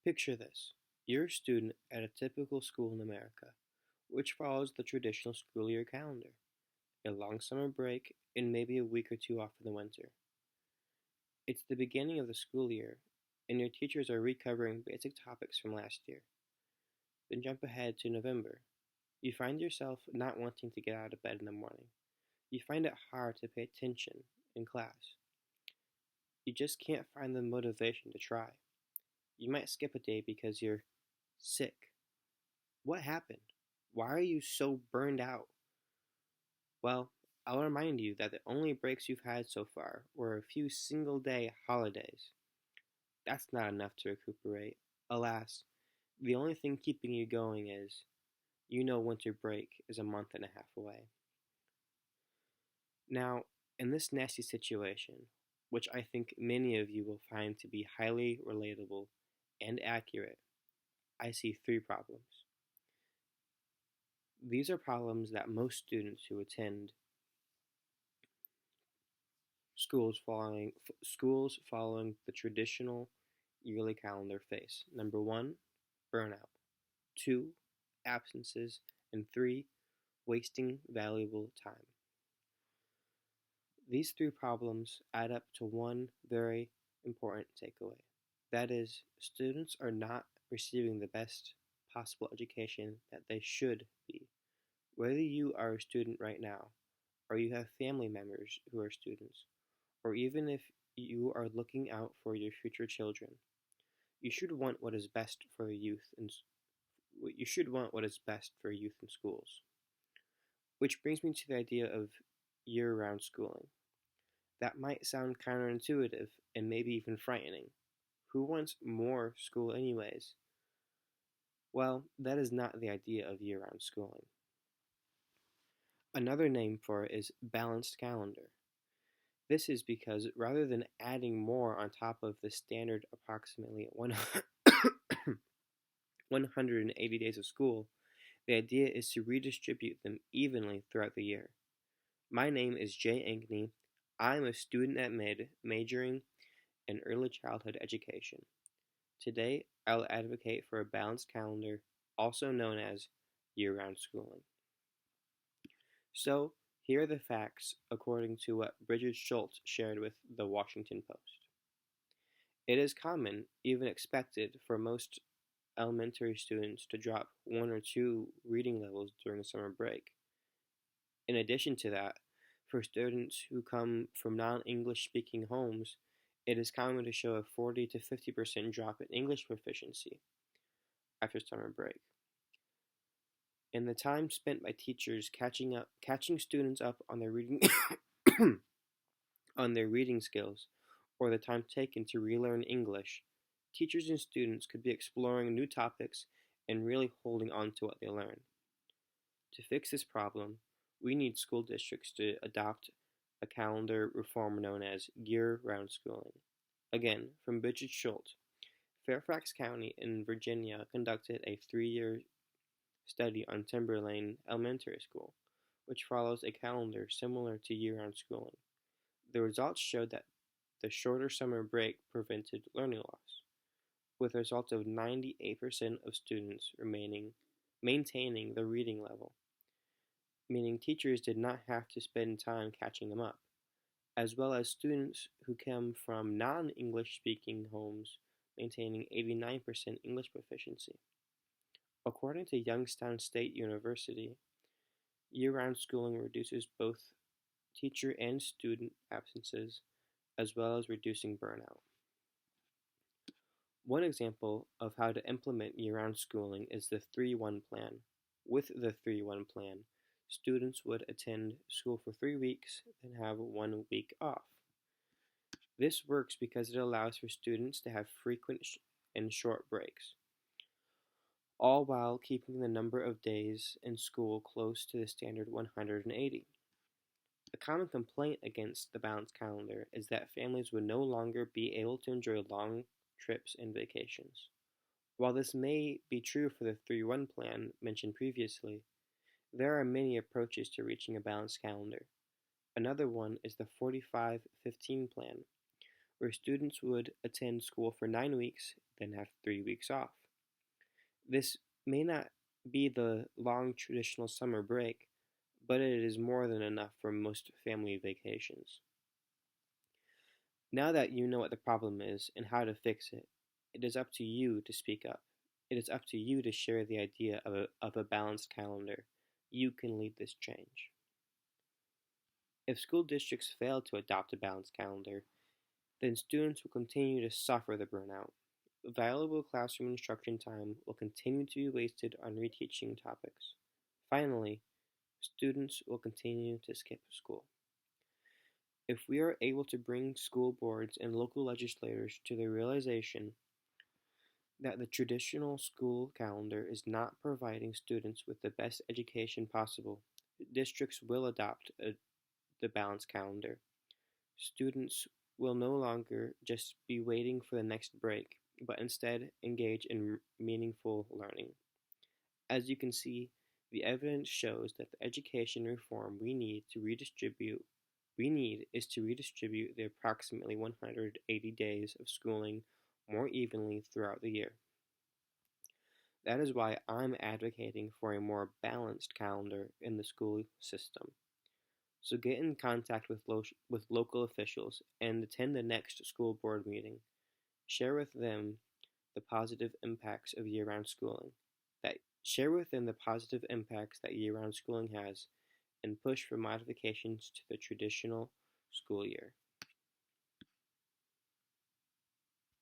Picture this. You're a student at a typical school in America, which follows the traditional school year calendar, a long summer break, and maybe a week or two off in the winter. It's the beginning of the school year, and your teachers are recovering basic topics from last year. Then jump ahead to November. You find yourself not wanting to get out of bed in the morning. You find it hard to pay attention in class. You just can't find the motivation to try. You might skip a day because you're sick. What happened? Why are you so burned out? Well, I'll remind you that the only breaks you've had so far were a few single day holidays. That's not enough to recuperate. Alas, the only thing keeping you going is winter break is a month and a half away. Now, in this nasty situation, which I think many of you will find to be highly relatable and accurate, I see three problems. These are problems that most students who attend schools following the traditional yearly calendar face. Number one, burnout. Two, absences. And three, wasting valuable time. These three problems add up to one very important takeaway. That is, students are not receiving the best possible education that they should be. Whether you are a student right now, or you have family members who are students, or even if you are looking out for your future children, you should want what is best for youth in schools. Which brings me to the idea of year-round schooling. That might sound counterintuitive and maybe even frightening. Who wants more school anyways? Well, that is not the idea of year-round schooling. Another name for it is balanced calendar. This is because rather than adding more on top of the standard approximately 180 days of school, the idea is to redistribute them evenly throughout the year. My name is Jay Ankney. I'm a student at Mid, majoring in early childhood education. Today, I'll advocate for a balanced calendar, also known as year-round schooling. So, here are the facts according to what Bridget Schultz shared with the Washington Post. It is common, even expected, for most elementary students to drop one or two reading levels during the summer break. In addition to that, for students who come from non-English speaking homes, it is common to show a 40 to 50% drop in English proficiency after summer break. And the time spent by teachers catching students up on their reading on their reading skills, or the time taken to relearn English, teachers and students could be exploring new topics and really holding on to what they learn. To fix this problem, we need school districts to adopt a calendar reform known as year-round schooling. Again, from Bridget Schultz, Fairfax County in Virginia conducted a 3-year study on Timberlane Elementary School, which follows a calendar similar to year-round schooling. The results showed that the shorter summer break prevented learning loss, with a result of 98% of students maintaining the reading level, meaning teachers did not have to spend time catching them up, as well as students who come from non-English speaking homes maintaining 89% English proficiency. According to Youngstown State University, year-round schooling reduces both teacher and student absences, as well as reducing burnout. One example of how to implement year-round schooling is the 3-1 plan. With the 3-1 plan, students would attend school for 3 weeks, then have 1 week off. This works because it allows for students to have frequent and short breaks, all while keeping the number of days in school close to the standard 180. A common complaint against the balanced calendar is that families would no longer be able to enjoy long trips and vacations. While this may be true for the 3-1 plan mentioned previously, there are many approaches to reaching a balanced calendar. Another one is the 45-15 plan, where students would attend school for 9 weeks, then have 3 weeks off. This may not be the long traditional summer break, but it is more than enough for most family vacations. Now that you know what the problem is and how to fix it, it is up to you to speak up. It is up to you to share the idea of a balanced calendar. You can lead this change. If school districts fail to adopt a balanced calendar, then students will continue to suffer the burnout. Valuable classroom instruction time will continue to be wasted on reteaching topics. Finally, students will continue to skip school. If we are able to bring school boards and local legislators to the realization that the traditional school calendar is not providing students with the best education possible, districts will adopt the balanced calendar. Students will no longer just be waiting for the next break, but instead engage in meaningful learning. As you can see, the evidence shows that the education reform we need is to redistribute the approximately 180 days of schooling more evenly throughout the year. That is why I'm advocating for a more balanced calendar in the school system. So get in contact with local officials and attend the next school board meeting. Share with them the positive impacts of year-round schooling. Share with them the positive impacts that year-round schooling has, and push for modifications to the traditional school year.